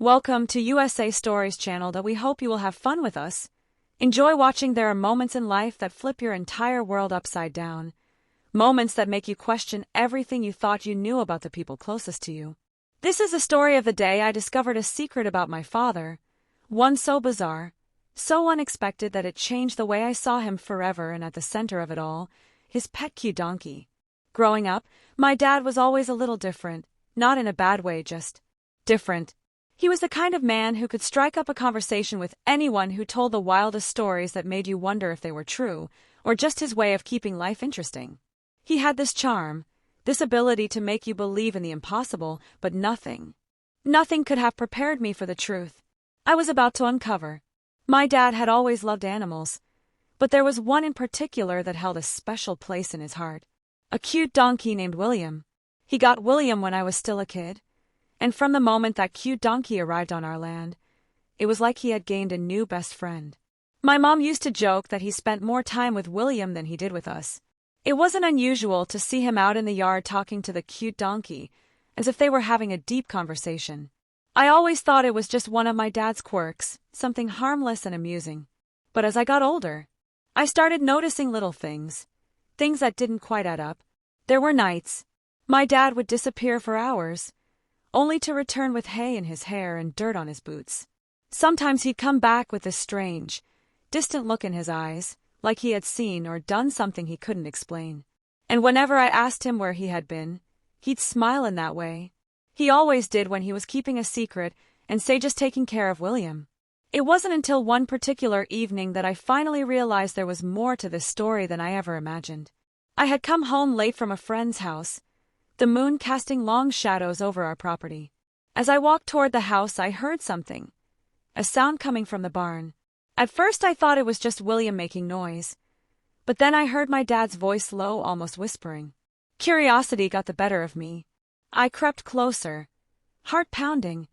Welcome to USA Stories channel that we hope you will have fun with us. Enjoy watching. There are moments in life that flip your entire world upside down. Moments that make you question everything you thought you knew about the people closest to you. This is the story of the day I discovered a secret about my father. One so bizarre, so unexpected that it changed the way I saw him forever, and at the center of it all, his pet cute donkey. Growing up, my dad was always a little different, not in a bad way, just different. He was the kind of man who could strike up a conversation with anyone who told the wildest stories that made you wonder if they were true, or just his way of keeping life interesting. He had this charm, this ability to make you believe in the impossible, but nothing could have prepared me for the truth I was about to uncover. My dad had always loved animals, but there was one in particular that held a special place in his heart. A cute donkey named William. He got William when I was still a kid, and from the moment that cute donkey arrived on our land, it was like he had gained a new best friend. My mom used to joke that he spent more time with William than he did with us. It wasn't unusual to see him out in the yard talking to the cute donkey, as if they were having a deep conversation. I always thought it was just one of my dad's quirks, something harmless and amusing. But as I got older, I started noticing little things that didn't quite add up. There were nights my dad would disappear for hours, only to return with hay in his hair and dirt on his boots. Sometimes he'd come back with this strange, distant look in his eyes, like he had seen or done something he couldn't explain. And whenever I asked him where he had been, he'd smile in that way. He always did when he was keeping a secret and say just taking care of William. It wasn't until one particular evening that I finally realized there was more to this story than I ever imagined. I had come home late from a friend's house, the moon casting long shadows over our property. As I walked toward the house, I heard something, a sound coming from the barn. At first I thought it was just William making noise, but then I heard my dad's voice low, almost whispering. Curiosity got the better of me. I crept closer, heart pounding,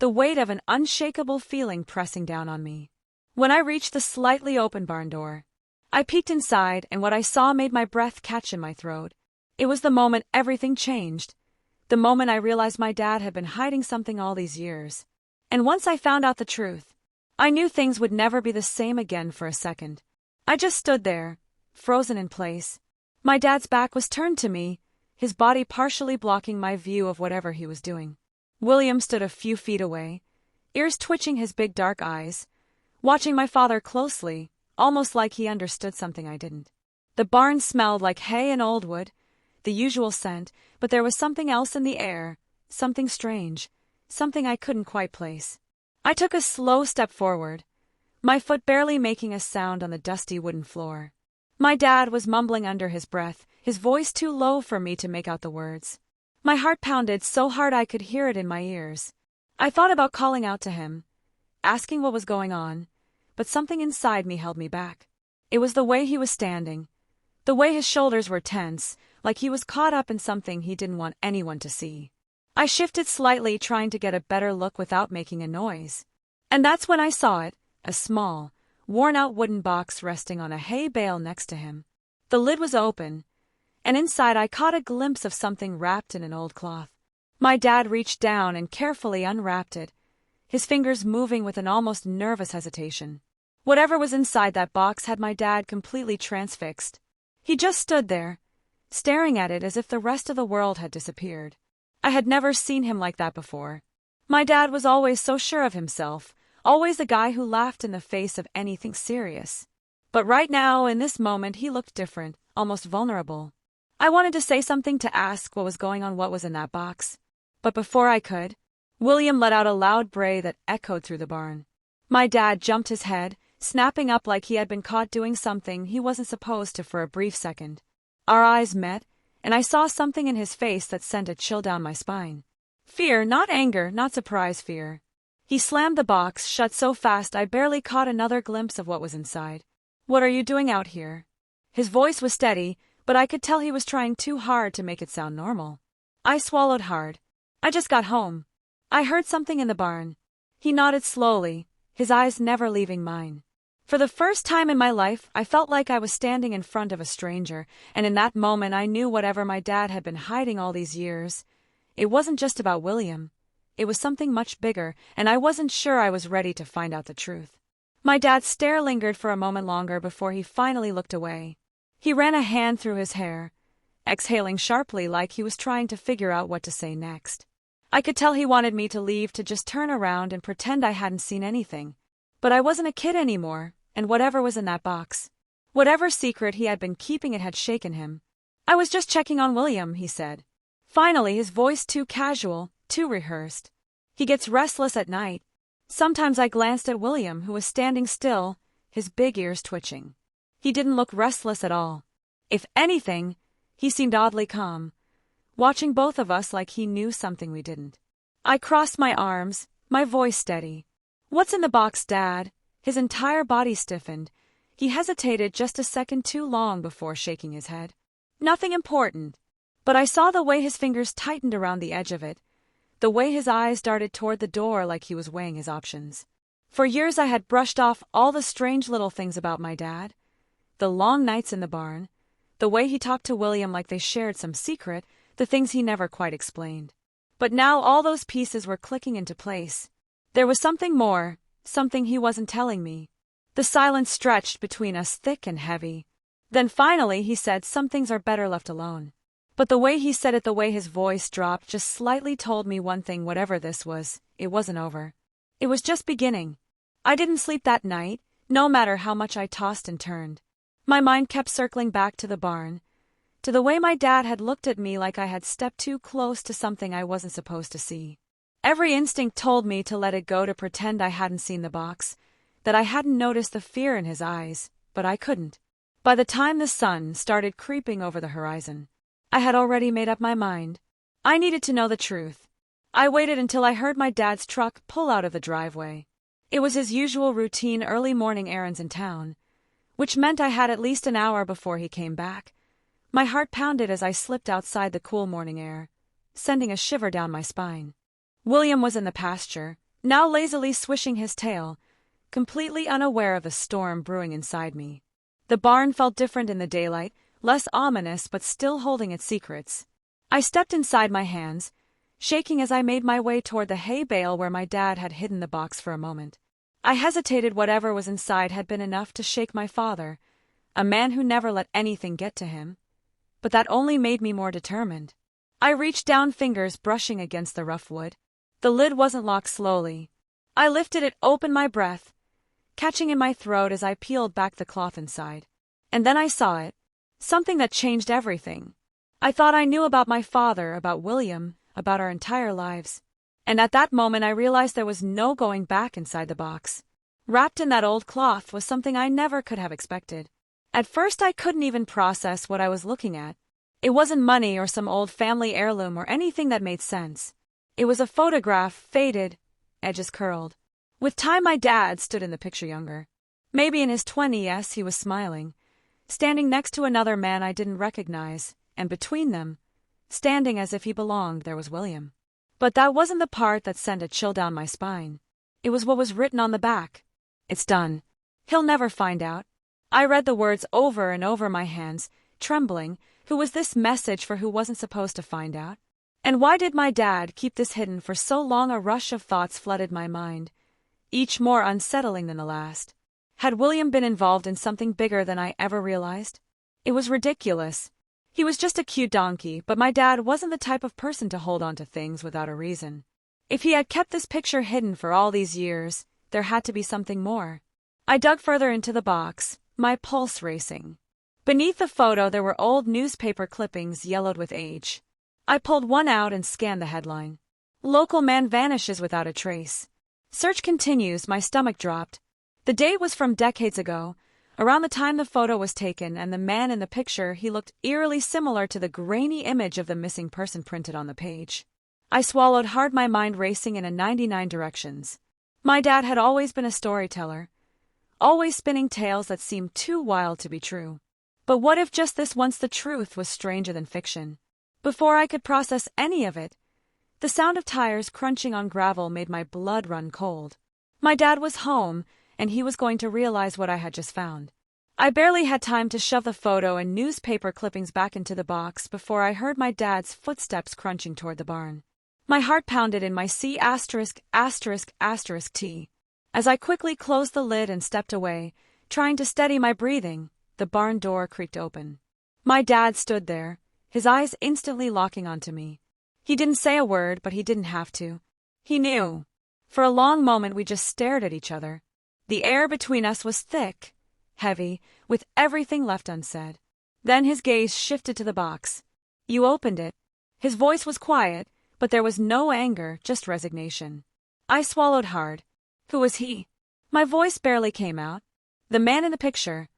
the weight of an unshakable feeling pressing down on me. When I reached the slightly open barn door, I peeked inside, and what I saw made my breath catch in my throat. It was the moment everything changed, the moment I realized my dad had been hiding something all these years. And once I found out the truth, I knew things would never be the same again for a second. I just stood there, frozen in place. My dad's back was turned to me, his body partially blocking my view of whatever he was doing. William stood a few feet away, ears twitching, his big dark eyes, watching my father closely, almost like he understood something I didn't. The barn smelled like hay and old wood, the usual scent, but there was something else in the air, something strange, something I couldn't quite place. I took a slow step forward, my foot barely making a sound on the dusty wooden floor. My dad was mumbling under his breath, his voice too low for me to make out the words. My heart pounded so hard I could hear it in my ears. I thought about calling out to him, asking what was going on, but something inside me held me back. It was the way he was standing, the way his shoulders were tense, like he was caught up in something he didn't want anyone to see. I shifted slightly, trying to get a better look without making a noise. And that's when I saw it, a small, worn-out wooden box resting on a hay bale next to him. The lid was open, and inside I caught a glimpse of something wrapped in an old cloth. My dad reached down and carefully unwrapped it, his fingers moving with an almost nervous hesitation. Whatever was inside that box had my dad completely transfixed. He just stood there, staring at it as if the rest of the world had disappeared. I had never seen him like that before. My dad was always so sure of himself, always a guy who laughed in the face of anything serious. But right now, in this moment, he looked different, almost vulnerable. I wanted to say something, to ask what was going on, what was in that box. But before I could, William let out a loud bray that echoed through the barn. My dad jumped his head, snapping up like he had been caught doing something he wasn't supposed to for a brief second. Our eyes met, and I saw something in his face that sent a chill down my spine. Fear, not anger, not surprise, fear. He slammed the box shut so fast I barely caught another glimpse of what was inside. What are you doing out here? His voice was steady, but I could tell he was trying too hard to make it sound normal. I swallowed hard. I just got home. I heard something in the barn. He nodded slowly, his eyes never leaving mine. For the first time in my life, I felt like I was standing in front of a stranger, and in that moment I knew whatever my dad had been hiding all these years, it wasn't just about William. It was something much bigger, and I wasn't sure I was ready to find out the truth. My dad's stare lingered for a moment longer before he finally looked away. He ran a hand through his hair, exhaling sharply like he was trying to figure out what to say next. I could tell he wanted me to leave, to just turn around and pretend I hadn't seen anything. But I wasn't a kid anymore, and whatever was in that box, whatever secret he had been keeping, it had shaken him. "I was just checking on William," he said. Finally, his voice too casual, too rehearsed. "He gets restless at night." Sometimes I glanced at William, who was standing still, his big ears twitching. He didn't look restless at all. If anything, he seemed oddly calm, watching both of us like he knew something we didn't. I crossed my arms, my voice steady. "What's in the box, Dad?" His entire body stiffened. He hesitated just a second too long before shaking his head. "Nothing important." But I saw the way his fingers tightened around the edge of it, the way his eyes darted toward the door like he was weighing his options. For years I had brushed off all the strange little things about my dad. The long nights in the barn, the way he talked to William like they shared some secret, the things he never quite explained. But now all those pieces were clicking into place. There was something more, something he wasn't telling me. The silence stretched between us thick and heavy. Then finally he said, "Some things are better left alone." But the way he said it, the way his voice dropped, just slightly told me one thing: whatever this was, it wasn't over. It was just beginning. I didn't sleep that night, no matter how much I tossed and turned. My mind kept circling back to the barn, to the way my dad had looked at me like I had stepped too close to something I wasn't supposed to see. Every instinct told me to let it go, to pretend I hadn't seen the box, that I hadn't noticed the fear in his eyes, but I couldn't. By the time the sun started creeping over the horizon, I had already made up my mind. I needed to know the truth. I waited until I heard my dad's truck pull out of the driveway. It was his usual routine early morning errands in town, which meant I had at least an hour before he came back. My heart pounded as I slipped outside the cool morning air, sending a shiver down my spine. William was in the pasture, now lazily swishing his tail, completely unaware of the storm brewing inside me. The barn felt different in the daylight, less ominous but still holding its secrets. I stepped inside, my hands shaking as I made my way toward the hay bale where my dad had hidden the box. For a moment I hesitated. Whatever was inside had been enough to shake my father, a man who never let anything get to him. But that only made me more determined. I reached down, fingers brushing against the rough wood. The lid wasn't locked. Slowly I lifted it, opened, my breath catching in my throat as I peeled back the cloth inside. And then I saw it. Something that changed everything. I thought I knew about my father, about William, about our entire lives. And at that moment I realized there was no going back inside the box. Wrapped in that old cloth was something I never could have expected. At first I couldn't even process what I was looking at. It wasn't money or some old family heirloom or anything that made sense. It was a photograph, faded, edges curled. With time my dad stood in the picture, younger. Maybe in his 20s. He was smiling, standing next to another man I didn't recognize, and between them, standing as if he belonged, there was William. But that wasn't the part that sent a chill down my spine. It was what was written on the back. "It's done. He'll never find out." I read the words over and over, my hands trembling. Who was this message for? Who wasn't supposed to find out? And why did my dad keep this hidden for so long? A rush of thoughts flooded my mind, each more unsettling than the last. Had William been involved in something bigger than I ever realized? It was ridiculous. He was just a cute donkey, but my dad wasn't the type of person to hold on to things without a reason. If he had kept this picture hidden for all these years, there had to be something more. I dug further into the box, my pulse racing. Beneath the photo there were old newspaper clippings yellowed with age. I pulled one out and scanned the headline. "Local man vanishes without a trace. Search continues." My stomach dropped. The date was from decades ago, around the time the photo was taken, and the man in the picture, he looked eerily similar to the grainy image of the missing person printed on the page. I swallowed hard, my mind racing in 99 directions. My dad had always been a storyteller, always spinning tales that seemed too wild to be true. But what if just this once the truth was stranger than fiction? Before I could process any of it, the sound of tires crunching on gravel made my blood run cold. My dad was home, and he was going to realize what I had just found. I barely had time to shove the photo and newspaper clippings back into the box before I heard my dad's footsteps crunching toward the barn. My heart pounded in my C asterisk asterisk asterisk T. As I quickly closed the lid and stepped away, trying to steady my breathing, the barn door creaked open. My dad stood there, his eyes instantly locking onto me. He didn't say a word, but he didn't have to. He knew. For a long moment we just stared at each other. The air between us was thick, heavy, with everything left unsaid. Then his gaze shifted to the box. "You opened it." His voice was quiet, but there was no anger, just resignation. I swallowed hard. Who was he? My voice barely came out. The man in the picture.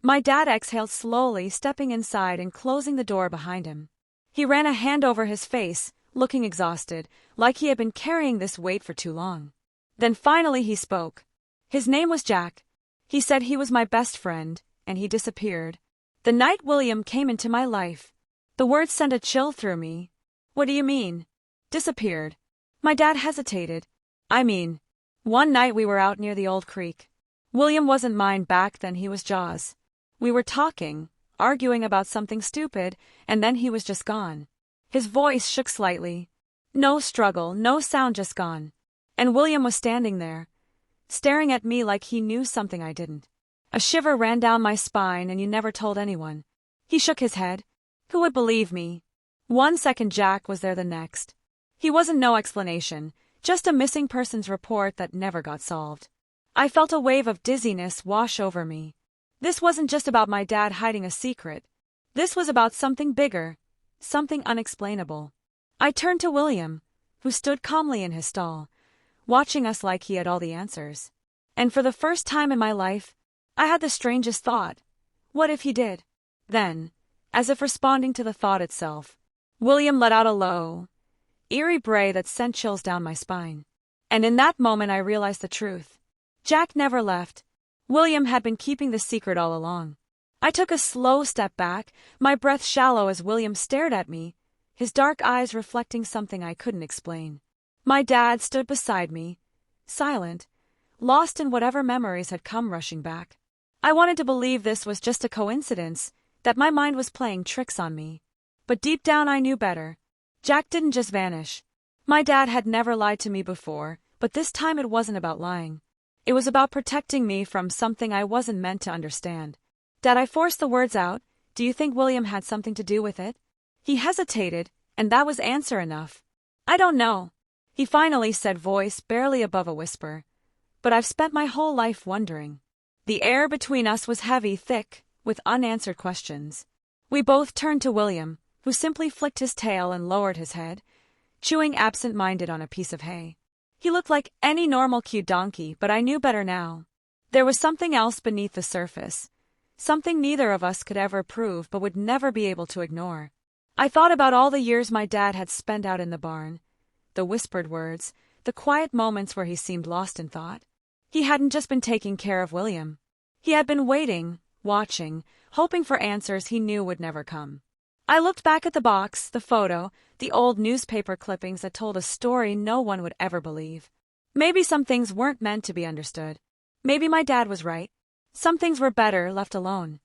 My dad exhaled slowly, stepping inside and closing the door behind him. He ran a hand over his face, looking exhausted, like he had been carrying this weight for too long. Then finally he spoke. His name was Jack. He said he was my best friend, and he disappeared. The night William came into my life. The words sent a chill through me. What do you mean? Disappeared. My dad hesitated. I mean, one night we were out near the old creek. William wasn't mine back then, he was Jaws. We were talking, arguing about something stupid, and then he was just gone. His voice shook slightly. No struggle, no sound, just gone. And William was standing there, staring at me like he knew something I didn't. A shiver ran down my spine. "And you never told anyone?" He shook his head. Who would believe me? 1 second Jack was there, the next. He wasn't no explanation, just a missing persons report that never got solved. I felt a wave of dizziness wash over me. This wasn't just about my dad hiding a secret. This was about something bigger, something unexplainable. I turned to William, who stood calmly in his stall, watching us like he had all the answers. And for the first time in my life, I had the strangest thought. What if he did? Then, as if responding to the thought itself, William let out a low, eerie bray that sent chills down my spine. And in that moment I realized the truth. Jack never left. William had been keeping the secret all along. I took a slow step back, my breath shallow as William stared at me, his dark eyes reflecting something I couldn't explain. My dad stood beside me, silent, lost in whatever memories had come rushing back. I wanted to believe this was just a coincidence, that my mind was playing tricks on me. But deep down I knew better. Jack didn't just vanish. My dad had never lied to me before, but this time it wasn't about lying. It was about protecting me from something I wasn't meant to understand. Dad, I forced the words out. Do you think William had something to do with it? He hesitated, and that was answer enough. I don't know, he finally said, voice barely above a whisper. But I've spent my whole life wondering. The air between us was heavy, thick, with unanswered questions. We both turned to William, who simply flicked his tail and lowered his head, chewing absent-minded on a piece of hay. He looked like any normal cute donkey, but I knew better now. There was something else beneath the surface, something neither of us could ever prove but would never be able to ignore. I thought about all the years my dad had spent out in the barn, the whispered words, the quiet moments where he seemed lost in thought. He hadn't just been taking care of William. He had been waiting, watching, hoping for answers he knew would never come. I looked back at the box, the photo, the old newspaper clippings that told a story no one would ever believe. Maybe some things weren't meant to be understood. Maybe my dad was right. Some things were better left alone.